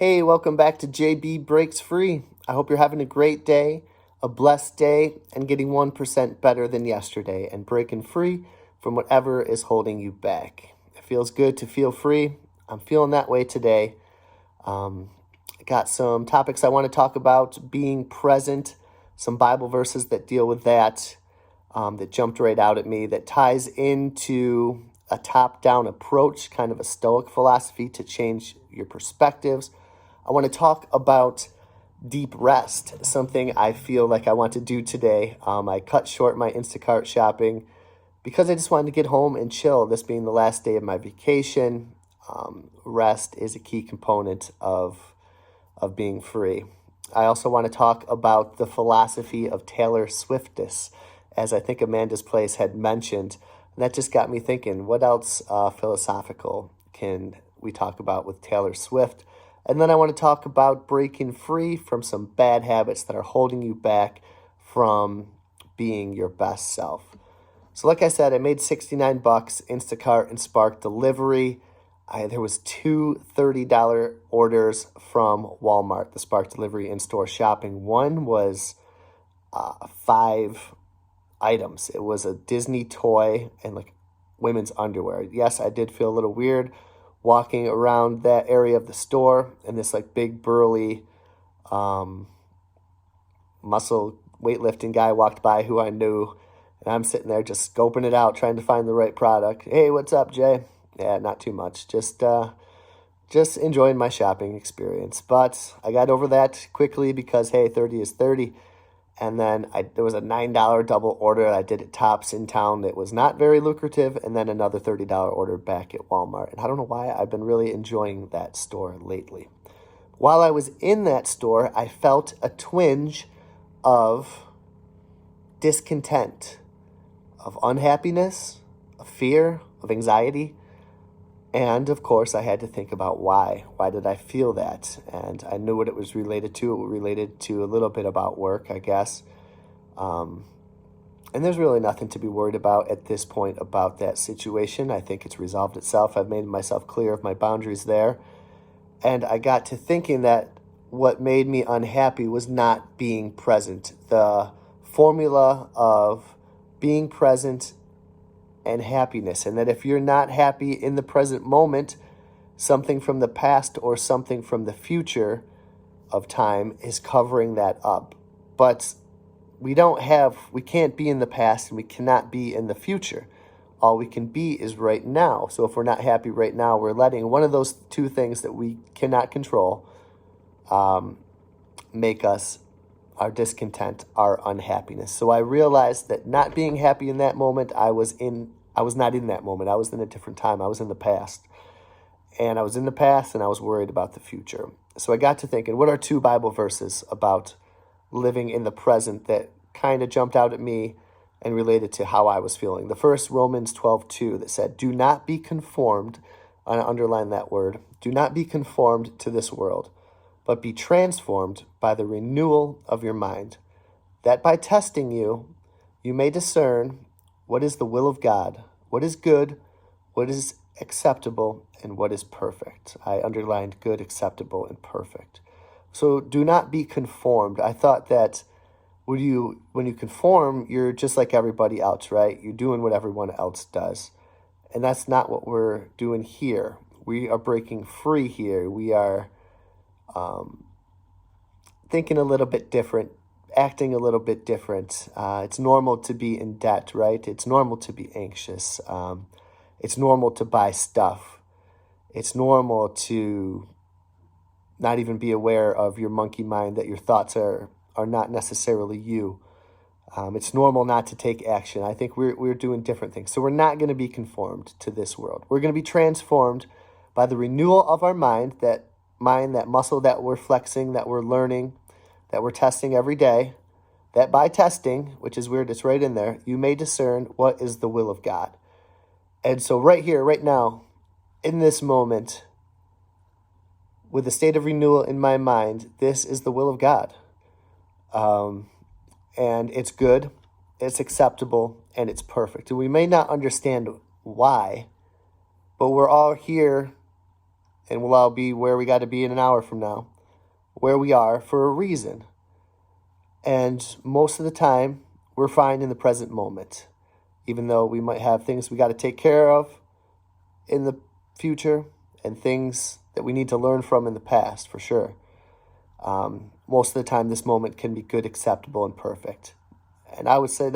Hey, welcome back to JB Breaks Free. I hope you're having a great day, a blessed day, and getting 1% better than yesterday and breaking free from whatever is holding you back. It feels good to feel free. I'm feeling that way today. I got some topics I want to talk about: being present, some Bible verses that deal with that, that jumped right out at me, that ties into a top-down approach, kind of a Stoic philosophy to change your perspectives. I want to talk about deep rest, something I feel like I want to do today. I cut short my Instacart shopping because I just wanted to get home and chill, this being the last day of my vacation. Rest is a key component of being free. I also want to talk about the philosophy of Taylor Swiftus, as I think Amanda's Place had mentioned. And that just got me thinking, what else philosophical can we talk about with Taylor Swift? And then I want to talk about breaking free from some bad habits that are holding you back from being your best self. So like I said, I made $69, Instacart and Spark delivery. There was two $30 orders from Walmart, the Spark delivery in-store shopping. One was 5 items. It was a Disney toy and like women's underwear. Yes, I did feel a little weird walking around that area of the store, and this like big burly muscle weightlifting guy walked by who I knew, and I'm sitting there just scoping it out, trying to find the right product. Hey, what's up, Jay? Yeah, not too much. Just enjoying my shopping experience. But I got over that quickly because, hey, 30 is 30. And then there was a $9 double order I did at Tops in town that was not very lucrative, and then another $30 order back at Walmart. And I don't know why, I've been really enjoying that store lately. While I was in that store, I felt a twinge of discontent, of unhappiness, of fear, of anxiety. And of course, I had to think about why. Why did I feel that? And I knew what it was related to. It was related to a little bit about work, I guess. And there's really nothing to be worried about at this point about that situation. I think it's resolved itself. I've made myself clear of my boundaries there. And I got to thinking that what made me unhappy was not being present. The formula of being present and happiness, and that if you're not happy in the present moment, something from the past or something from the future of time is covering that up. But we can't be in the past and we cannot be in the future. All we can be is right now. So if we're not happy right now, we're letting one of those two things that we cannot control make us our discontent, our unhappiness. So I realized that not being happy in that moment, I was not in that moment. I was in a different time. I was in the past. And I was in the past and I was worried about the future. So I got to thinking, what are 2 Bible verses about living in the present that kind of jumped out at me and related to how I was feeling? The first, Romans 12:2, that said, do not be conformed, I underline that word, do not be conformed to this world, but be transformed by the renewal of your mind, that by testing you may discern what is the will of God, what is good, what is acceptable, and what is perfect. I underlined good, acceptable, and perfect. So do not be conformed. I thought that when you conform, you're just like everybody else, right? You're doing what everyone else does. And that's not what we're doing here. We are breaking free here. We are thinking a little bit different, acting a little bit different. It's normal to be in debt, right? It's normal to be anxious. It's normal to buy stuff. It's normal to not even be aware of your monkey mind, that your thoughts are not necessarily you. It's normal not to take action. I think we're doing different things. So we're not going to be conformed to this world. We're going to be transformed by the renewal of our mind, that muscle that we're flexing, that we're learning, that we're testing every day, that by testing, which is weird, it's right in there, you may discern what is the will of God. And so right here, right now, in this moment, with the state of renewal in my mind, this is the will of God. And it's good, it's acceptable, and it's perfect. And we may not understand why, but we're all here and we'll all be where we got to be in an hour from now, where we are for a reason. And most of the time, we're fine in the present moment, even though we might have things we got to take care of in the future and things that we need to learn from in the past, for sure. Most of the time, this moment can be good, acceptable, and perfect. And I would say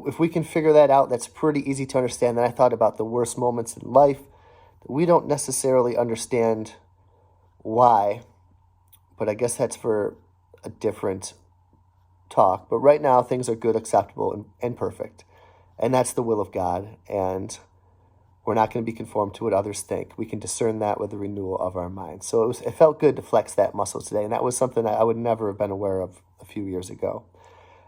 if we can figure that out, that's pretty easy to understand. Then I thought about the worst moments in life. We don't necessarily understand why, but I guess that's for a different talk. But right now, things are good, acceptable, and perfect. And that's the will of God. And we're not going to be conformed to what others think. We can discern that with the renewal of our minds. So it felt good to flex that muscle today. And that was something that I would never have been aware of a few years ago.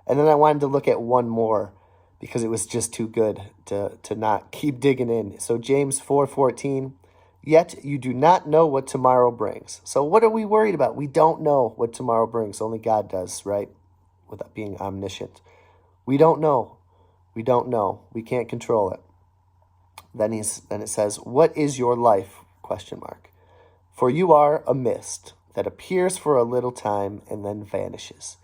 And then I wanted to look at one more because it was just too good to not keep digging in. So James 4:14, yet you do not know what tomorrow brings. So what are we worried about? We don't know what tomorrow brings. Only God does, right? Without being omniscient. We don't know. We don't know. We can't control it. Then it says, what is your life? ? For you are a mist that appears for a little time and then vanishes.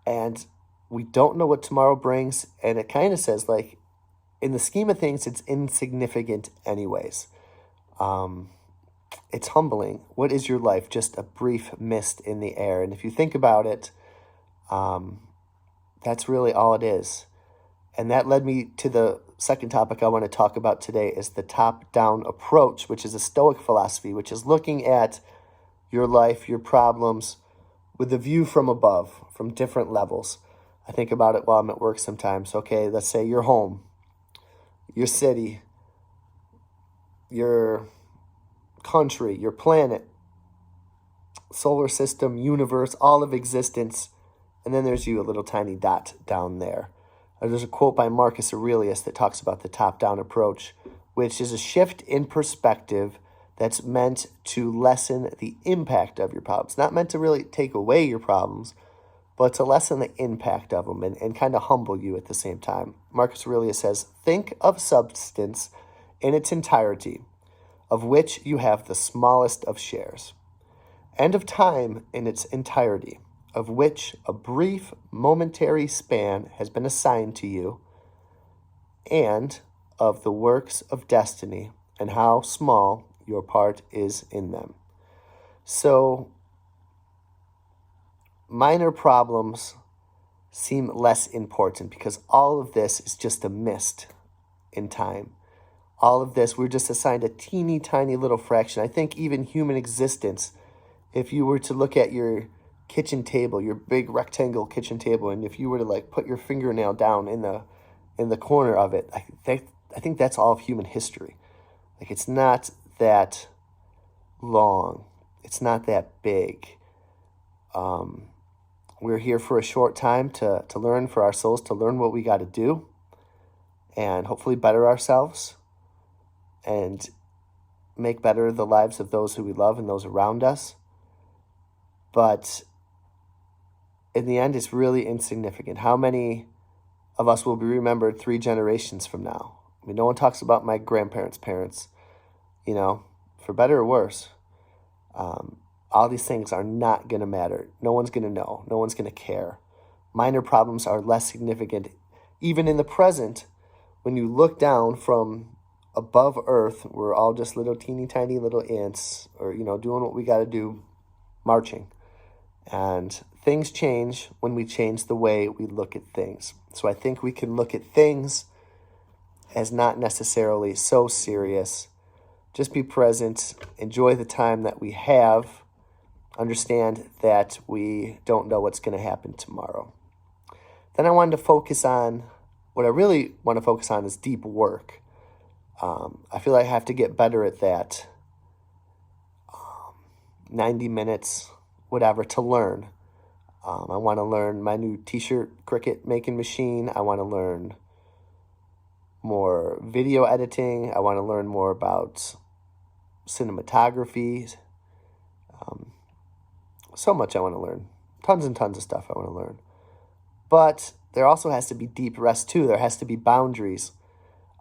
And we don't know what tomorrow brings. And it kind of says, like, in the scheme of things, it's insignificant anyways. It's humbling. What is your life? Just a brief mist in the air. And if you think about it, that's really all it is. And that led me to the second topic I want to talk about today is the top-down approach, which is a Stoic philosophy, which is looking at your life, your problems, with a view from above, from different levels. I think about it while I'm at work sometimes. Okay, let's say your home, your city, your country, your planet, solar system, universe, all of existence. And then there's you, a little tiny dot down there. There's a quote by Marcus Aurelius that talks about the top-down approach, which is a shift in perspective that's meant to lessen the impact of your problems. Not meant to really take away your problems, but to lessen the impact of them and kind of humble you at the same time. Marcus Aurelius says, think of substance in its entirety, of which you have the smallest of shares, and of time in its entirety, of which a brief momentary span has been assigned to you, and of the works of destiny and how small your part is in them. So minor problems seem less important because all of this is just a mist in time. All of this, we're just assigned a teeny tiny little fraction. I think even human existence, if you were to look at your kitchen table, your big rectangle kitchen table, and if you were to like put your fingernail down in the corner of it, I think that's all of human history. Like, it's not that long. It's not that big. We're here for a short time to learn, for our souls to learn what we got to do and hopefully better ourselves and make better the lives of those who we love and those around us. But in the end, it's really insignificant. How many of us will be remembered 3 generations from now? I mean, no one talks about my grandparents' parents, for better or worse. All these things are not going to matter. No one's going to know. No one's going to care. Minor problems are less significant. Even in the present, when you look down from above Earth, we're all just little teeny tiny little ants, or, doing what we got to do, marching. And things change when we change the way we look at things. So I think we can look at things as not necessarily so serious. Just be present, enjoy the time that we have, understand that we don't know what's going to happen tomorrow. Then I wanted to focus on, what I really want to focus on is deep work. I feel like I have to get better at that. 90 minutes, whatever, to learn. I want to learn my new t-shirt cricket making machine. I want to learn more video editing. I want to learn more about cinematography. So much I want to learn. Tons and tons of stuff I want to learn. But there also has to be deep rest too. There has to be boundaries.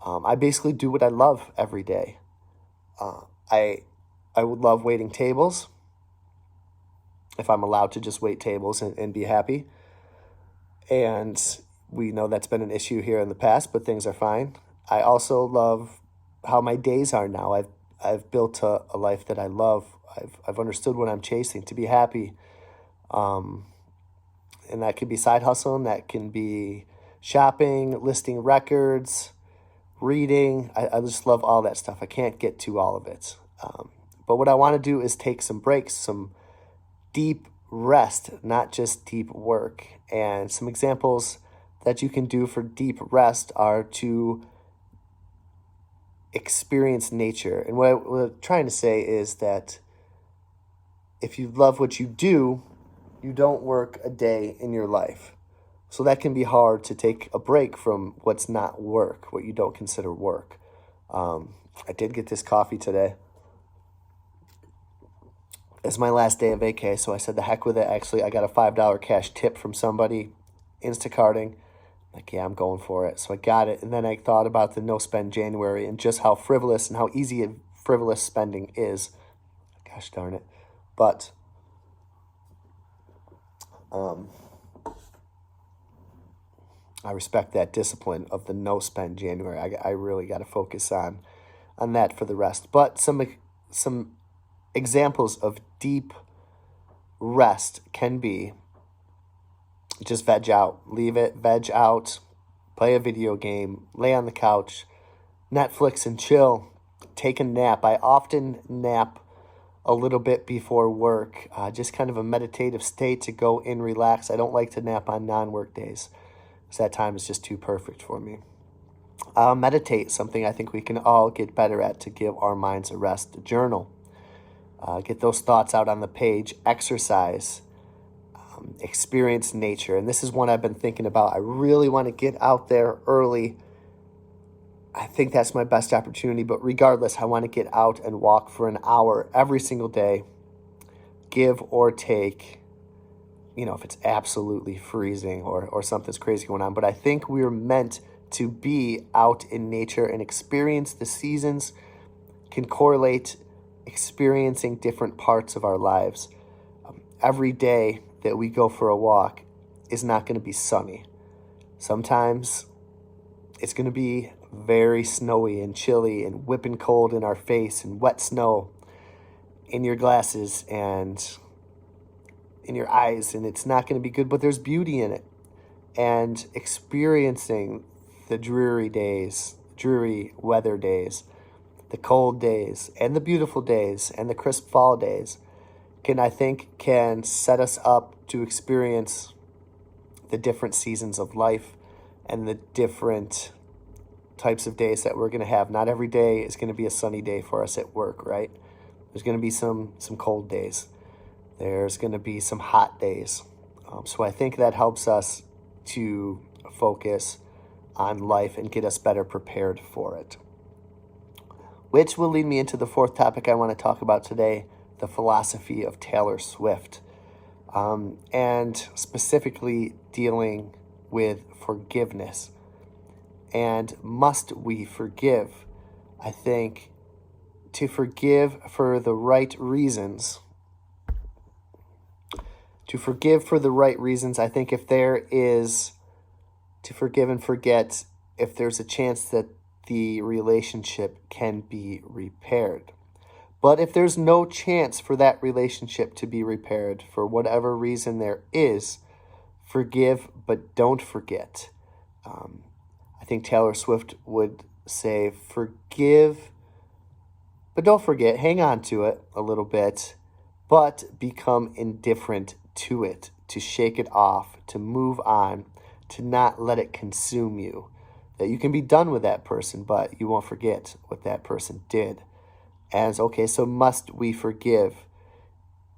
I basically do what I love every day. I would love waiting tables if I'm allowed to just wait tables and be happy. And we know that's been an issue here in the past, but things are fine. I also love how my days are now. I've built a life that I love. I've understood what I'm chasing to be happy. And that can be side hustling, that can be shopping, listing records, reading. I just love all that stuff. I can't get to all of it. But what I want to do is take some breaks, some deep rest, not just deep work. And some examples that you can do for deep rest are to experience nature. And what I'm trying to say is that if you love what you do, you don't work a day in your life. So that can be hard to take a break from what's not work, what you don't consider work. I did get this coffee today. It's my last day of vacay, so I said the heck with it. Actually, I got a $5 cash tip from somebody, Instacarting. Like, yeah, I'm going for it. So I got it, and then I thought about the no spend January and just how frivolous and how easy frivolous spending is. Gosh darn it. But I respect that discipline of the no spend January. I really got to focus on that for the rest. But some examples of deep rest can be just veg out. Leave it, veg out, play a video game, lay on the couch, Netflix and chill, take a nap. I often nap a little bit before work, just kind of a meditative state to go in, relax. I don't like to nap on non-work days, because that time is just too perfect for me. Meditate, something I think we can all get better at to give our minds a rest. Journal, get those thoughts out on the page. Exercise, experience nature. And this is one I've been thinking about. I really want to get out there early. I think that's my best opportunity, but regardless, I want to get out and walk for an hour every single day, give or take, if it's absolutely freezing or something's crazy going on. But I think we're meant to be out in nature and experience the seasons, can correlate experiencing different parts of our lives. Every day that we go for a walk is not going to be sunny. Sometimes it's going to be very snowy and chilly and whipping cold in our face and wet snow in your glasses and in your eyes, and it's not going to be good, but there's beauty in it. And experiencing the dreary weather days, the cold days, and the beautiful days, and the crisp fall days can set us up to experience the different seasons of life and the different types of days that we're going to have. Not every day is going to be a sunny day for us at work, right? There's going to be some cold days. There's going to be some hot days. So I think that helps us to focus on life and get us better prepared for it. Which will lead me into the fourth topic I want to talk about today, the philosophy of Taylor Swift, and specifically dealing with forgiveness. And must we forgive? I think to forgive for the right reasons. I think if there is to forgive and forget, if there's a chance that the relationship can be repaired. But if there's no chance for that relationship to be repaired, for whatever reason there is, forgive but don't forget. I think Taylor Swift would say, forgive, but don't forget, hang on to it a little bit, but become indifferent to it, to shake it off, to move on, to not let it consume you. That you can be done with that person, but you won't forget what that person did. So must we forgive?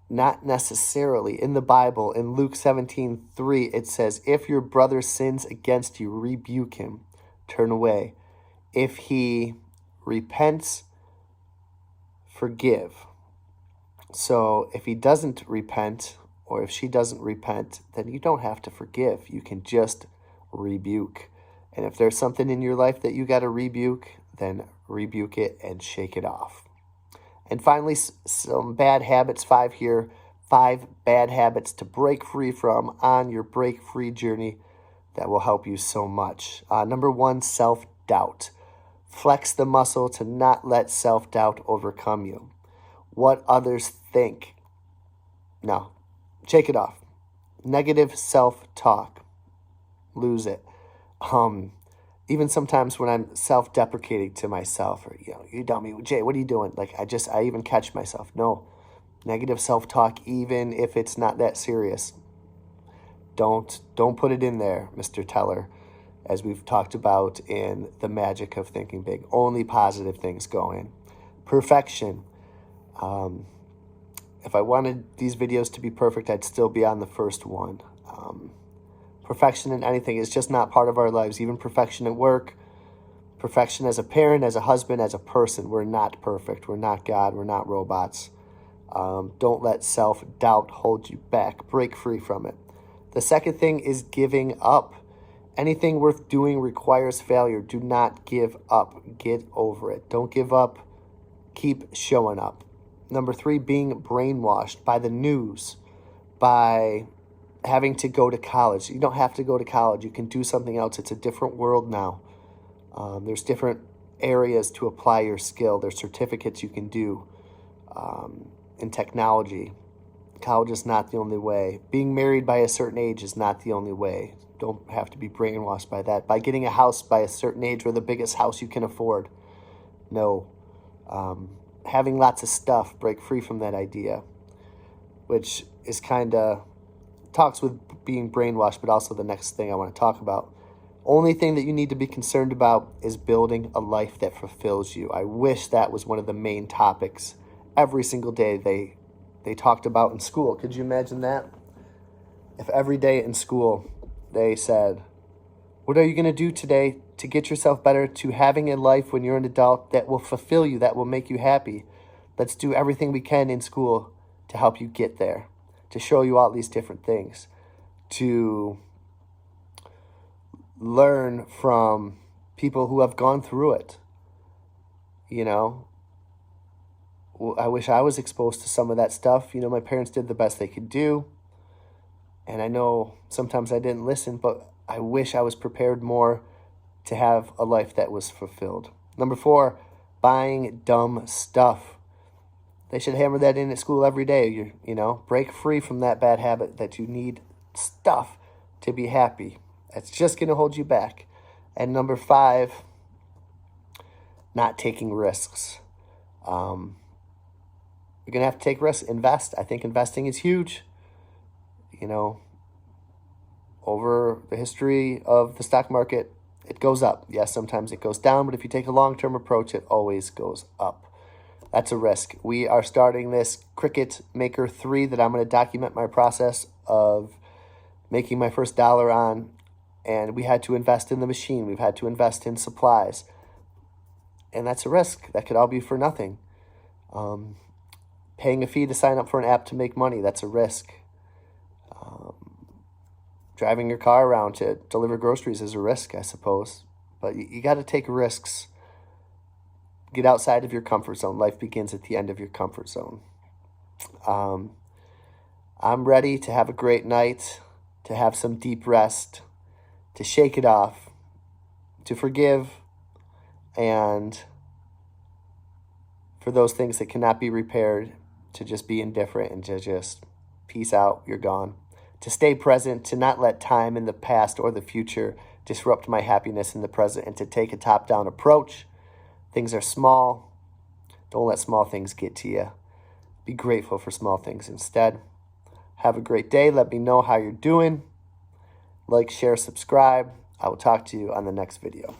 Not necessarily. In the Bible, in Luke 17:3, it says, if your brother sins against you, rebuke him, turn away. If he repents, forgive. So if he doesn't repent, or if she doesn't repent, then you don't have to forgive. You can just rebuke. And if there's something in your life that you got to rebuke, then rebuke it and shake it off. And finally, some bad habits, 5 here. 5 bad habits to break free from on your break free journey that will help you so much. Number 1, self-doubt. Flex the muscle to not let self-doubt overcome you. What others think. No, shake it off. Negative self-talk. Lose it. Even sometimes when I'm self-deprecating to myself, or, you dummy, Jay, what are you doing? Like, I even catch myself. No, negative self-talk, even if it's not that serious. Don't put it in there, Mr. Teller, as we've talked about in The Magic of Thinking Big. Only positive things go in. Perfection. If I wanted these videos to be perfect, I'd still be on the first one. Perfection in anything is just not part of our lives. Even perfection at work, perfection as a parent, as a husband, as a person. We're not perfect. We're not God. We're not robots. Don't let self-doubt hold you back. Break free from it. The second thing is giving up. Anything worth doing requires failure. Do not give up. Get over it. Don't give up. Keep showing up. Number 3, being brainwashed by the news, by having to go to college. You don't have to go to college. You can do something else. It's a different world now. There's different areas to apply your skill. There's certificates you can do in technology. College is not the only way. Being married by a certain age is not the only way. Don't have to be brainwashed by that. By getting a house by a certain age, or the biggest house you can afford. No. Having lots of stuff, break free from that idea, which is kind of talks with being brainwashed, but also the next thing I want to talk about. Only thing that you need to be concerned about is building a life that fulfills you. I wish that was one of the main topics every single day they talked about in school. Could you imagine that? If every day in school they said, what are you going to do today to get yourself better to having a life when you're an adult that will fulfill you, that will make you happy? Let's do everything we can in school to help you get there, to show you all these different things, to learn from people who have gone through it. I wish I was exposed to some of that stuff. My parents did the best they could do. And I know sometimes I didn't listen, but I wish I was prepared more to have a life that was fulfilled. Number 4, buying dumb stuff. They should hammer that in at school every day. Break free from that bad habit that you need stuff to be happy. That's just going to hold you back. And number 5, not taking risks. You're going to have to take risks. Invest. I think investing is huge. Over the history of the stock market, it goes up. Yes, sometimes it goes down, but if you take a long-term approach, it always goes up. That's a risk. We are starting this Cricut Maker 3 that I'm going to document my process of making my first dollar on, and we had to invest in the machine. We've had to invest in supplies, and that's a risk. That could all be for nothing. Paying a fee to sign up for an app to make money, that's a risk. Driving your car around to deliver groceries is a risk, I suppose. But you got to take risks. Get outside of your comfort zone. Life begins at the end of your comfort zone. I'm ready to have a great night, to have some deep rest, to shake it off, to forgive, and for those things that cannot be repaired, to just be indifferent and to just peace out, you're gone. To stay present, to not let time in the past or the future disrupt my happiness in the present, and to take a top-down approach. Things are small. Don't let small things get to you. Be grateful for small things instead. Have a great day. Let me know how you're doing. Like, share, subscribe. I will talk to you on the next video.